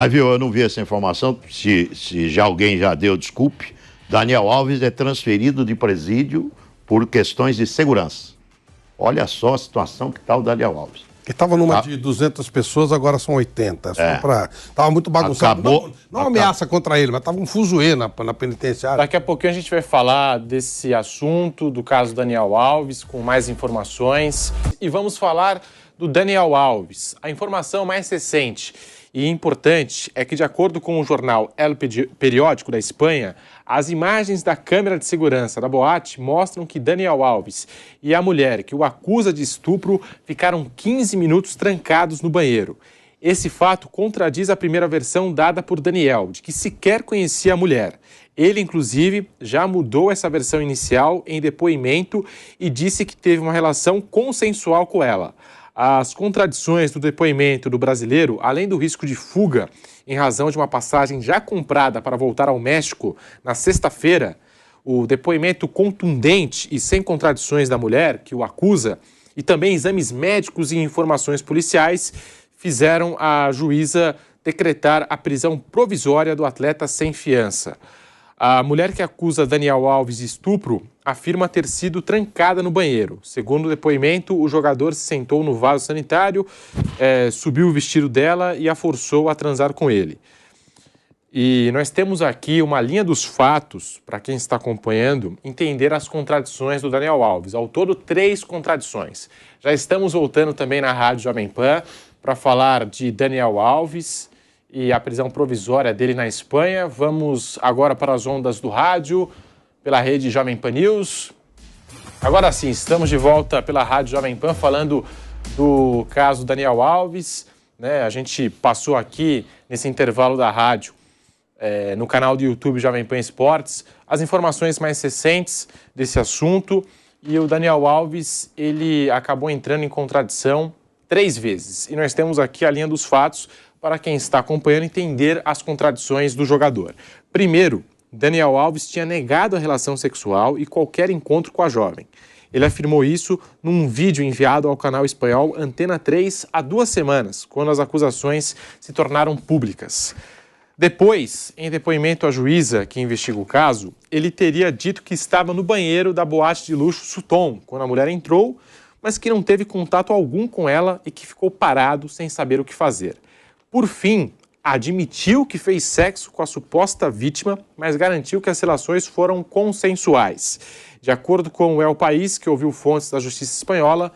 Aí, viu, eu não vi essa informação, se já alguém já deu, desculpe. Daniel Alves é transferido de presídio por questões de segurança. Olha só a situação que está o Daniel Alves. Ele estava numa de 200 pessoas, agora são 80. Estava muito bagunçado. Não ameaça contra ele, mas estava um fuzuê na penitenciária. Daqui a pouquinho a gente vai falar desse assunto, do caso Daniel Alves, com mais informações. E vamos falar do Daniel Alves. A informação mais recente e importante é que, de acordo com o jornal El Periódico da Espanha, as imagens da câmera de segurança da boate mostram que Daniel Alves e a mulher que o acusa de estupro ficaram 15 minutos trancados no banheiro. Esse fato contradiz a primeira versão dada por Daniel, de que sequer conhecia a mulher. Ele, inclusive, já mudou essa versão inicial em depoimento e disse que teve uma relação consensual com ela. As contradições do depoimento do brasileiro, além do risco de fuga em razão de uma passagem já comprada para voltar ao México na sexta-feira, o depoimento contundente e sem contradições da mulher que o acusa e também exames médicos e informações policiais fizeram a juíza decretar a prisão provisória do atleta sem fiança. A mulher que acusa Daniel Alves de estupro afirma ter sido trancada no banheiro. Segundo o depoimento, o jogador se sentou no vaso sanitário, subiu o vestido dela e a forçou a transar com ele. E nós temos aqui uma linha dos fatos, para quem está acompanhando, entender as contradições do Daniel Alves. Ao todo, 3 contradições. Já estamos voltando também na Rádio Jovem Pan para falar de Daniel Alves e a prisão provisória dele na Espanha. Vamos agora para as ondas do rádio, pela rede Jovem Pan News. Agora sim, estamos de volta pela Rádio Jovem Pan falando do caso Daniel Alves. A gente passou aqui, nesse intervalo da rádio, no canal do YouTube Jovem Pan Esportes, as informações mais recentes desse assunto. E o Daniel Alves, ele acabou entrando em contradição 3 vezes. E nós temos aqui a linha dos fatos para quem está acompanhando entender as contradições do jogador. Primeiro, Daniel Alves tinha negado a relação sexual e qualquer encontro com a jovem. Ele afirmou isso num vídeo enviado ao canal espanhol Antena 3 há 2 semanas, quando as acusações se tornaram públicas. Depois, em depoimento à juíza que investiga o caso, ele teria dito que estava no banheiro da boate de luxo Sutton, quando a mulher entrou, mas que não teve contato algum com ela e que ficou parado sem saber o que fazer. Por fim, admitiu que fez sexo com a suposta vítima, mas garantiu que as relações foram consensuais. De acordo com o El País, que ouviu fontes da justiça espanhola,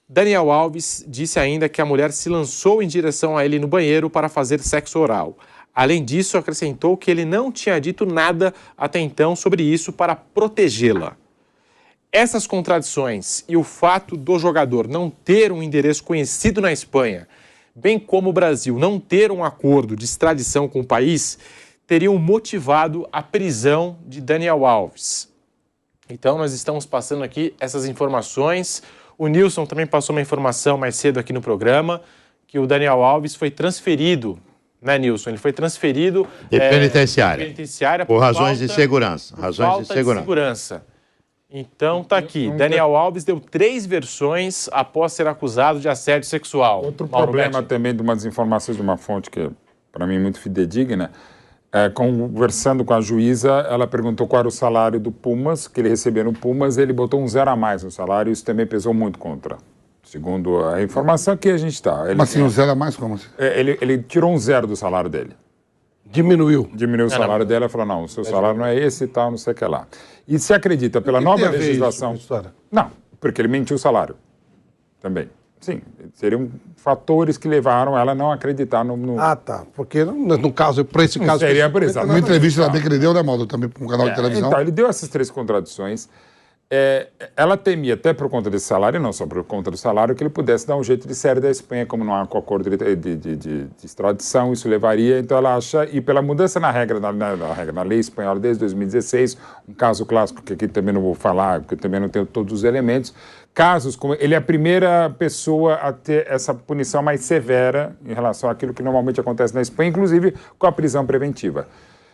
Daniel Alves disse ainda que a mulher se lançou em direção a ele no banheiro para fazer sexo oral. Além disso, acrescentou que ele não tinha dito nada até então sobre isso para protegê-la. Essas contradições e o fato do jogador não ter um endereço conhecido na Espanha, bem como o Brasil não ter um acordo de extradição com o país, teriam motivado a prisão de Daniel Alves. Então, nós estamos passando aqui essas informações. O Nilson também passou uma informação mais cedo aqui no programa, que o Daniel Alves foi transferido, né, Nilson? Ele foi transferido de penitenciária por razões de segurança. Razões de segurança. Então, tá aqui. Daniel Alves deu 3 versões após ser acusado de assédio sexual. Outro problema também de uma desinformação de uma fonte que, para mim, é muito fidedigna, conversando com a juíza, ela perguntou qual era o salário do Pumas, que ele recebia no Pumas, ele botou um 0 a mais no salário, e isso também pesou muito contra. Segundo a informação que a gente está. Mas assim, um 0 a mais, como assim? Ele tirou um 0 do salário dele. Diminuiu o salário dela e falou, não, o seu salário não é esse e tal, não sei o que lá. E se acredita, pela nova legislação... Não, porque ele mentiu o salário também. Sim, seriam fatores que levaram ela a não acreditar no... Ah, tá. Porque no caso, por esse caso... Seria por isso. Uma entrevista também que ele deu, né, Maldo? Também para um canal de televisão. Então, ele deu essas 3 contradições. Ela temia, até por conta desse salário, não só por conta do salário, que ele pudesse dar um jeito de sair da Espanha, como não há um acordo de extradição, isso levaria. Então ela acha, e pela mudança na lei espanhola desde 2016, um caso clássico que aqui também não vou falar, porque também não tenho todos os elementos, casos como ele é a primeira pessoa a ter essa punição mais severa em relação àquilo que normalmente acontece na Espanha, inclusive com a prisão preventiva.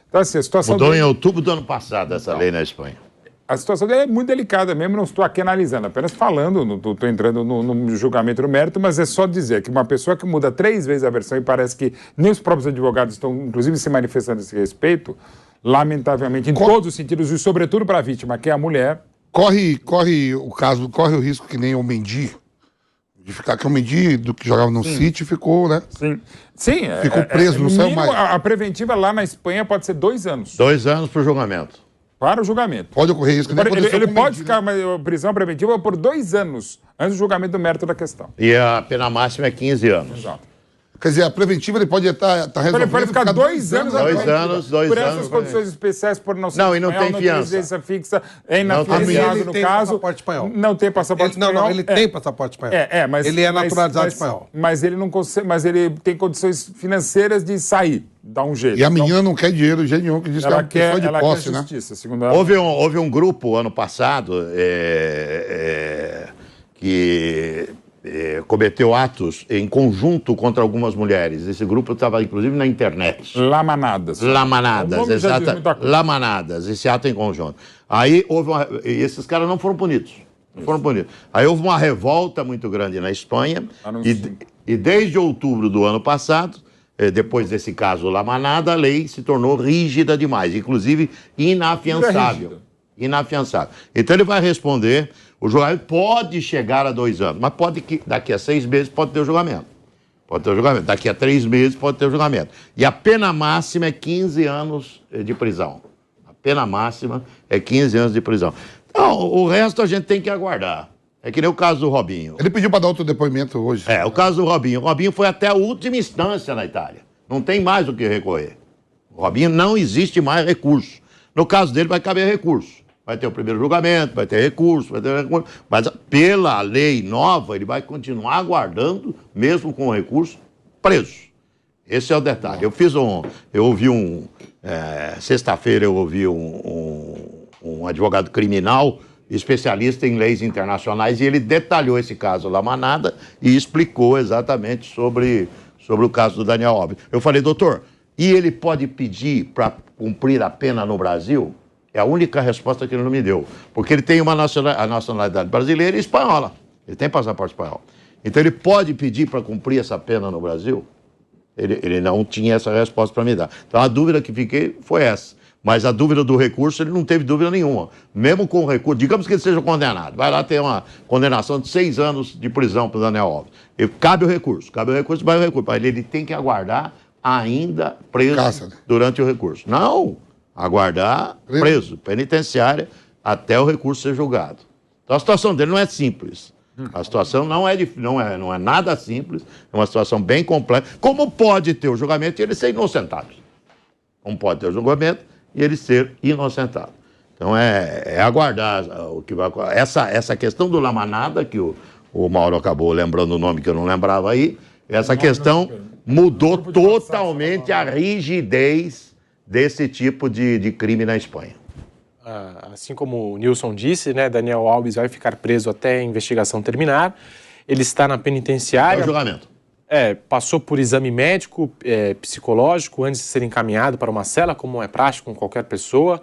Então, assim, a situação mudou em outubro do ano passado essa lei na Espanha. A situação dele é muito delicada mesmo, não estou aqui analisando, apenas falando, não estou entrando no julgamento no mérito, mas é só dizer que uma pessoa que muda 3 vezes a versão e parece que nem os próprios advogados estão, inclusive, se manifestando a esse respeito, lamentavelmente, em todos os sentidos, e sobretudo para a vítima, que é a mulher. Corre o risco que nem o Mendy, de ficar que o Mendy, do que jogava no City, ficou, né? Sim. Ficou preso, não saiu mais. A preventiva lá na Espanha pode ser 2 anos. 2 anos para o julgamento. Para o julgamento. Pode ocorrer isso. Ele pode ficar prisão preventiva por 2 anos antes do julgamento do mérito da questão. E a pena máxima é 15 anos. Exato. Quer dizer, a preventiva ele pode estar resolvendo. Ele pode ficar 2 anos. 2 anos. Por essas condições especiais, por não ser não, e não tem fiança. Residência fixa, é inafiançado no caso. Não tem passaporte espanhol. Não, ele tem passaporte espanhol. Mas ele é naturalizado espanhol. Mas ele não consegue, mas ele tem condições financeiras de sair, dá um jeito. E a menina não quer dinheiro de jeito nenhum, que diz que é uma pessoa de posse, né? Justiça, segundo ela. Houve um grupo ano passado que cometeu atos em conjunto contra algumas mulheres. Esse grupo estava, inclusive, na internet. Lamanadas. Exato. Lamanadas, esse ato em conjunto. Aí e esses caras não foram punidos. Aí houve uma revolta muito grande na Espanha. E desde outubro do ano passado, depois desse caso Lamanada, a lei se tornou rígida demais, inclusive inafiançável. Então ele vai responder. O julgamento pode chegar a 2 anos, mas pode que daqui a 6 meses pode ter o julgamento. Daqui a 3 meses pode ter o julgamento. E a pena máxima é 15 anos de prisão. A pena máxima é 15 anos de prisão. Então, o resto a gente tem que aguardar. É que nem o caso do Robinho. Ele pediu para dar outro depoimento hoje. O caso do Robinho. O Robinho foi até a última instância na Itália. Não tem mais o que recorrer. O Robinho não existe mais recurso. No caso dele vai caber recurso. Vai ter o primeiro julgamento, vai ter recurso, mas pela lei nova ele vai continuar aguardando, mesmo com o recurso, preso. Esse é o detalhe. Sexta-feira eu ouvi um advogado criminal, especialista em leis internacionais, e ele detalhou esse caso Lamanada e explicou exatamente sobre o caso do Daniel Alves. Eu falei, doutor, e ele pode pedir para cumprir a pena no Brasil? É a única resposta que ele não me deu. Porque ele tem a nacionalidade brasileira e espanhola. Ele tem passaporte espanhol. Então ele pode pedir para cumprir essa pena no Brasil? Ele não tinha essa resposta para me dar. Então a dúvida que fiquei foi essa. Mas a dúvida do recurso, ele não teve dúvida nenhuma. Mesmo com o recurso, digamos que ele seja condenado. Vai lá ter uma condenação de 6 anos de prisão para o Daniel Alves. Cabe o recurso, vai o recurso. Mas ele tem que aguardar ainda preso durante o recurso. Não! Aguardar preso, penitenciária, até o recurso ser julgado. Então a situação dele não é simples. A situação não é nada simples, é uma situação bem complexa. Como pode ter o julgamento e ele ser inocentado? Como pode ter o julgamento e ele ser inocentado? Então é aguardar o que vai acontecer. Essa questão do Lamanada, que o Mauro acabou lembrando o nome que eu não lembrava aí, essa questão mudou totalmente a rigidez desse tipo de crime na Espanha. Assim como o Nilson disse, né, Daniel Alves vai ficar preso até a investigação terminar. Ele está na penitenciária. É o julgamento. Passou por exame médico, psicológico, antes de ser encaminhado para uma cela, como é prático com qualquer pessoa.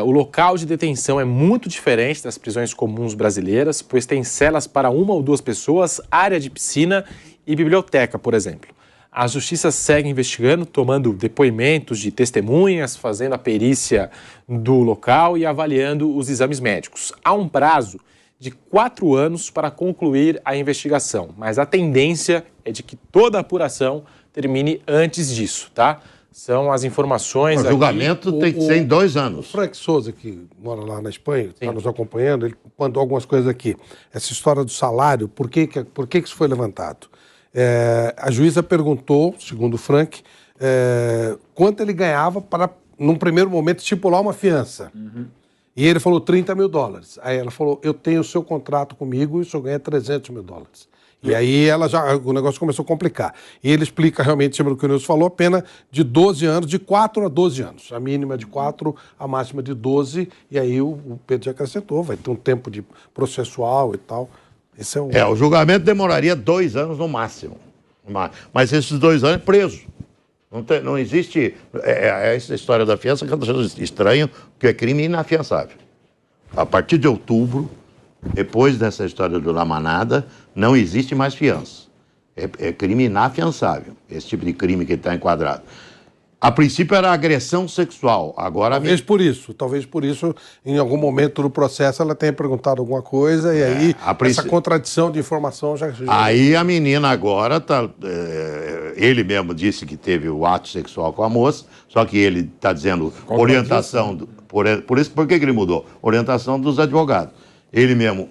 O local de detenção é muito diferente das prisões comuns brasileiras, pois tem celas para 1 ou 2 pessoas, área de piscina e biblioteca, por exemplo. A Justiça segue investigando, tomando depoimentos de testemunhas, fazendo a perícia do local e avaliando os exames médicos. Há um prazo de 4 anos para concluir a investigação, mas a tendência é de que toda a apuração termine antes disso, tá? São as informações... O julgamento tem que ser em 2 anos. O Frank Souza, que mora lá na Espanha, está nos acompanhando, ele mandou algumas coisas aqui. Essa história do salário, por que isso foi levantado? A juíza perguntou, segundo o Frank, quanto ele ganhava para, num primeiro momento, estipular uma fiança. E ele falou $30 mil. Aí ela falou, eu tenho o seu contrato comigo e o senhor ganha $300 mil. E aí o negócio começou a complicar. E ele explica realmente, sobre o que o Nilson falou, a pena de 12 anos, de 4 a 12 anos. A mínima de 4, a máxima de 12. E aí o Pedro já acrescentou, vai ter um tempo de processual e tal. Esse é o julgamento demoraria 2 anos no máximo. Mas esses 2 anos é preso. Não existe... Essa história da fiança que eu estou estranho, porque é crime inafiançável. A partir de outubro, depois dessa história do La Manada, não existe mais fiança. É crime inafiançável, esse tipo de crime que está enquadrado. A princípio era agressão sexual, agora... Talvez por isso, em algum momento do processo, ela tenha perguntado alguma coisa e aí essa contradição de informação já... Aí a menina agora, ele mesmo disse que teve o ato sexual com a moça, só que ele está dizendo orientação... Por que ele mudou? Orientação dos advogados. Ele mesmo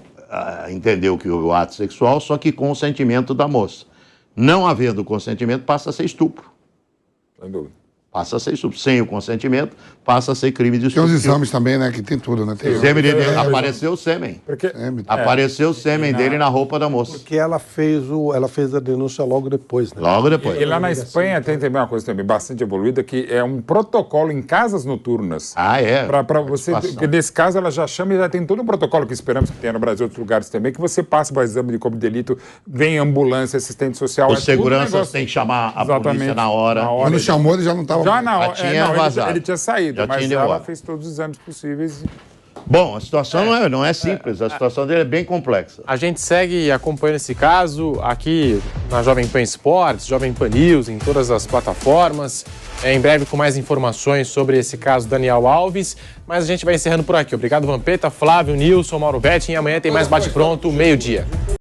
entendeu que houve o ato sexual, só que com o consentimento da moça. Não havendo consentimento, passa a ser estupro. Sem dúvida. Passa a ser estupro. Sem o consentimento, passa a ser crime de estupro. Tem os exames também, né? Que tem tudo, né? Tem apareceu o sêmen. Porque... Apareceu o sêmen dele na roupa da moça. Porque ela fez a denúncia logo depois, né? Logo depois. E lá na Espanha tem também uma coisa também bastante evoluída, que é um protocolo em casas noturnas. Para você, porque nesse caso ela já chama e já tem todo um protocolo que esperamos que tenha no Brasil e outros lugares também, que você passa para o exame de corpo de delito, vem ambulância, assistente social. Os seguranças têm que chamar a polícia na hora. Quando chamou, ele já não estava... Já na hora, tinha vazado. ele tinha saído, Já mas tinha ela fez todos os exames possíveis. Bom, a situação não é simples, a situação dele é bem complexa. A gente segue acompanhando esse caso aqui na Jovem Pan Esportes, Jovem Pan News, em todas as plataformas. Em breve com mais informações sobre esse caso Daniel Alves. Mas a gente vai encerrando por aqui. Obrigado, Vampeta, Flávio, Nilson, Mauro Betting. E amanhã tem mais Bate Pronto, meio-dia.